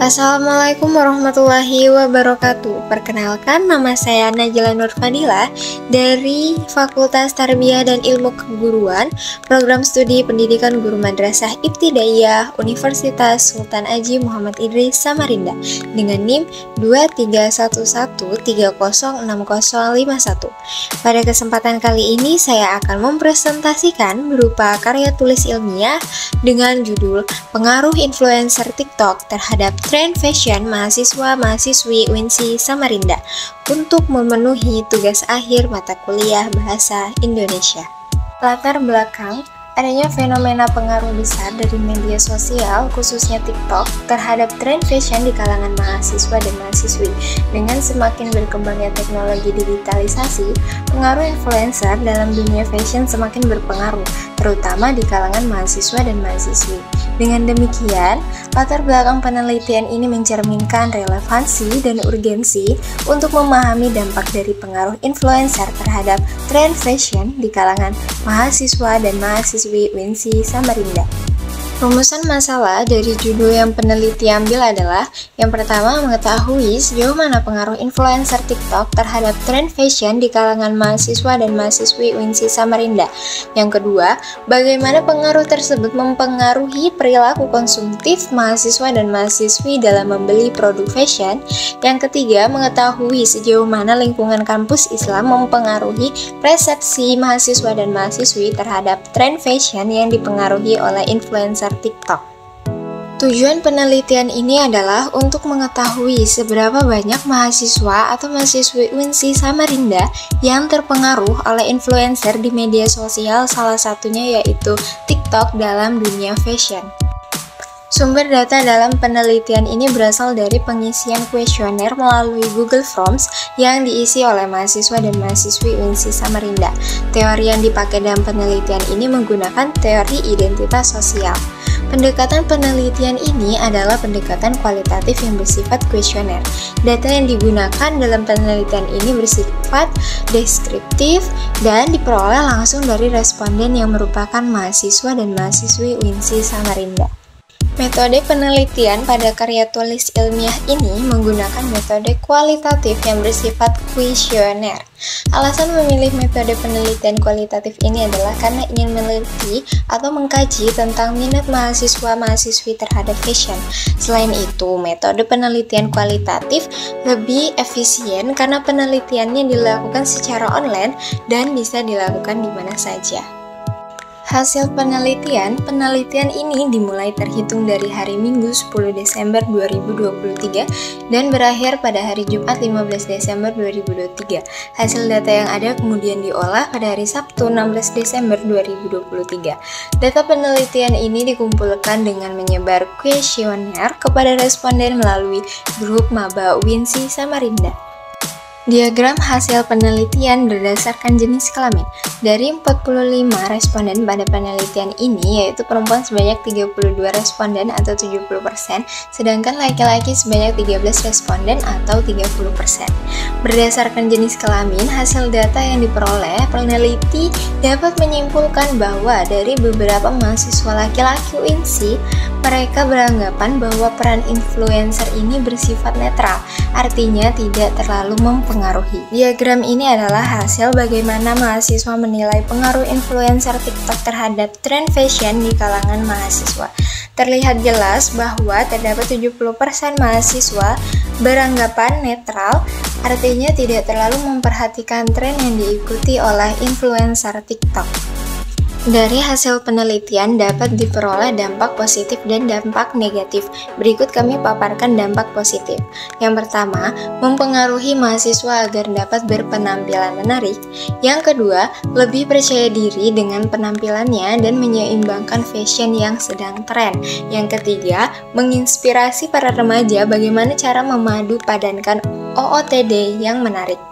Assalamualaikum warahmatullahi wabarakatuh. Perkenalkan, nama saya Najla Nur Fadila dari Fakultas Tarbiyah dan Ilmu Keguruan, Program Studi Pendidikan Guru Madrasah Ibtidaiyah Universitas Sultan Haji Muhammad Idris Samarinda dengan NIM 2311306051. Pada kesempatan kali ini saya akan mempresentasikan berupa karya tulis ilmiah dengan judul Pengaruh Influencer TikTok terhadap Tren Fashion Mahasiswa-mahasiswi UINSI Samarinda untuk memenuhi tugas akhir mata kuliah Bahasa Indonesia. Latar belakang adanya fenomena pengaruh besar dari media sosial, khususnya TikTok, terhadap tren fashion di kalangan mahasiswa dan mahasiswi. Dengan semakin berkembangnya teknologi digitalisasi, pengaruh influencer dalam dunia fashion semakin berpengaruh, terutama di kalangan mahasiswa dan mahasiswi. Dengan demikian, latar belakang penelitian ini mencerminkan relevansi dan urgensi untuk memahami dampak dari pengaruh influencer terhadap tren fashion di kalangan mahasiswa dan mahasiswi UINSI Samarinda. Rumusan masalah dari judul yang peneliti ambil adalah: yang pertama, mengetahui sejauh mana pengaruh influencer TikTok terhadap tren fashion di kalangan mahasiswa dan mahasiswi UINSI Samarinda. Yang kedua, bagaimana pengaruh tersebut mempengaruhi perilaku konsumtif mahasiswa dan mahasiswi dalam membeli produk fashion. Yang ketiga, mengetahui sejauh mana lingkungan kampus Islam mempengaruhi persepsi mahasiswa dan mahasiswi terhadap tren fashion yang dipengaruhi oleh influencer TikTok. Tujuan penelitian ini adalah untuk mengetahui seberapa banyak mahasiswa atau mahasiswi UINSI Samarinda yang terpengaruh oleh influencer di media sosial, salah satunya yaitu TikTok dalam dunia fashion. Sumber data dalam penelitian ini berasal dari pengisian kuesioner melalui Google Forms yang diisi oleh mahasiswa dan mahasiswi UINSI Samarinda. Teori yang dipakai dalam penelitian ini menggunakan teori identitas sosial. Pendekatan penelitian ini adalah pendekatan kualitatif yang bersifat kuesioner. Data yang digunakan dalam penelitian ini bersifat deskriptif dan diperoleh langsung dari responden yang merupakan mahasiswa dan mahasiswi UINSI Samarinda. Metode penelitian pada karya tulis ilmiah ini menggunakan metode kualitatif yang bersifat kuesioner. Alasan memilih metode penelitian kualitatif ini adalah karena ingin meneliti atau mengkaji tentang minat mahasiswa-mahasiswi terhadap fashion. Selain itu, metode penelitian kualitatif lebih efisien karena penelitiannya dilakukan secara online dan bisa dilakukan di mana saja. Hasil penelitian ini dimulai terhitung dari hari Minggu 10 Desember 2023 dan berakhir pada hari Jumat 15 Desember 2023. Hasil data yang ada kemudian diolah pada hari Sabtu 16 Desember 2023. Data penelitian ini dikumpulkan dengan menyebar kuesioner kepada responden melalui grup maba UINSI Samarinda. Diagram hasil penelitian berdasarkan jenis kelamin. Dari 45 responden pada penelitian ini, yaitu perempuan sebanyak 32 responden atau 70%, sedangkan laki-laki sebanyak 13 responden atau 30%. Berdasarkan jenis kelamin, hasil data yang diperoleh, peneliti dapat menyimpulkan bahwa dari beberapa mahasiswa laki-laki UINSI, mereka beranggapan bahwa peran influencer ini bersifat netral, artinya tidak terlalu mempengaruhi. Diagram ini adalah hasil bagaimana mahasiswa menilai pengaruh influencer TikTok terhadap tren fashion di kalangan mahasiswa. Terlihat jelas bahwa terdapat 70% mahasiswa beranggapan netral, artinya tidak terlalu memperhatikan tren yang diikuti oleh influencer TikTok. Dari hasil penelitian dapat diperoleh dampak positif dan dampak negatif. Berikut kami paparkan dampak positif. Yang pertama, mempengaruhi mahasiswa agar dapat berpenampilan menarik. Yang kedua, lebih percaya diri dengan penampilannya dan menyeimbangkan fashion yang sedang tren. Yang ketiga, menginspirasi para remaja bagaimana cara memadu padankan OOTD yang menarik.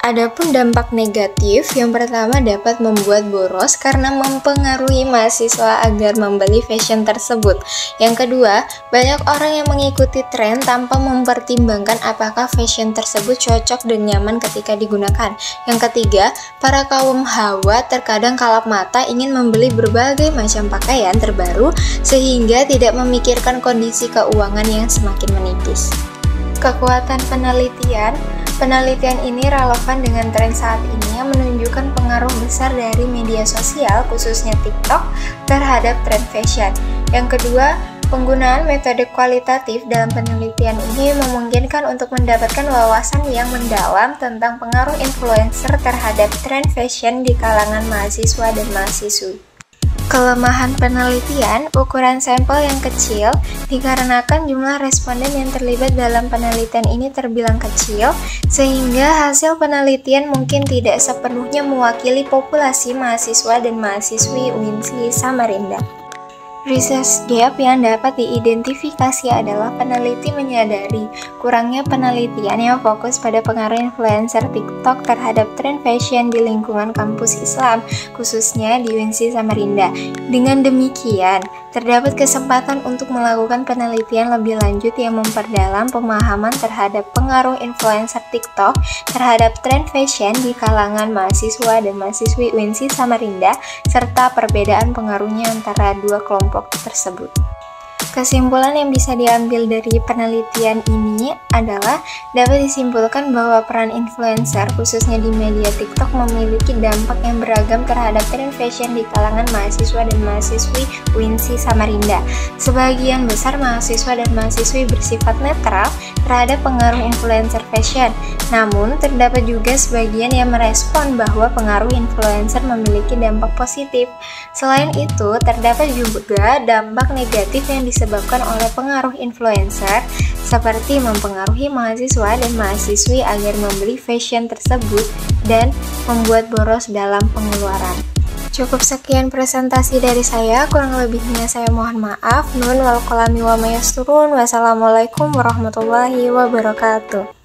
Adapun dampak negatif, yang pertama dapat membuat boros karena mempengaruhi mahasiswa agar membeli fashion tersebut. Yang kedua, banyak orang yang mengikuti tren tanpa mempertimbangkan apakah fashion tersebut cocok dan nyaman ketika digunakan. Yang ketiga, para kaum hawa terkadang kalap mata ingin membeli berbagai macam pakaian terbaru sehingga tidak memikirkan kondisi keuangan yang semakin menipis. Kekuatan penelitian ini relevan dengan tren saat ini yang menunjukkan pengaruh besar dari media sosial, khususnya TikTok, terhadap tren fashion. Yang kedua, penggunaan metode kualitatif dalam penelitian ini memungkinkan untuk mendapatkan wawasan yang mendalam tentang pengaruh influencer terhadap tren fashion di kalangan mahasiswa dan mahasiswi. Kelemahan penelitian, ukuran sampel yang kecil, dikarenakan jumlah responden yang terlibat dalam penelitian ini terbilang kecil, sehingga hasil penelitian mungkin tidak sepenuhnya mewakili populasi mahasiswa dan mahasiswi UINSI Samarinda. Research gap yang dapat diidentifikasi adalah peneliti menyadari kurangnya penelitian yang fokus pada pengaruh influencer TikTok terhadap tren fashion di lingkungan kampus Islam, khususnya di UINSI Samarinda. Dengan demikian, terdapat kesempatan untuk melakukan penelitian lebih lanjut yang memperdalam pemahaman terhadap pengaruh influencer TikTok terhadap tren fashion di kalangan mahasiswa dan mahasiswi UINSI Samarinda, serta perbedaan pengaruhnya antara dua kelompok tersebut. Kesimpulan yang bisa diambil dari penelitian ini adalah dapat disimpulkan bahwa peran influencer khususnya di media TikTok memiliki dampak yang beragam terhadap tren fashion di kalangan mahasiswa dan mahasiswi UINSI Samarinda. Sebagian besar mahasiswa dan mahasiswi bersifat netral terhadap pengaruh influencer fashion. Namun, terdapat juga sebagian yang merespon bahwa pengaruh influencer memiliki dampak positif. Selain itu, terdapat juga dampak negatif yang disebabkan oleh pengaruh influencer, seperti mempengaruhi mahasiswa dan mahasiswi agar membeli fashion tersebut dan membuat boros dalam pengeluaran. Cukup sekian presentasi dari saya, kurang lebihnya saya mohon maaf. Nun wal qalami wa mayasturun. Wassalamualaikum warahmatullahi wabarakatuh.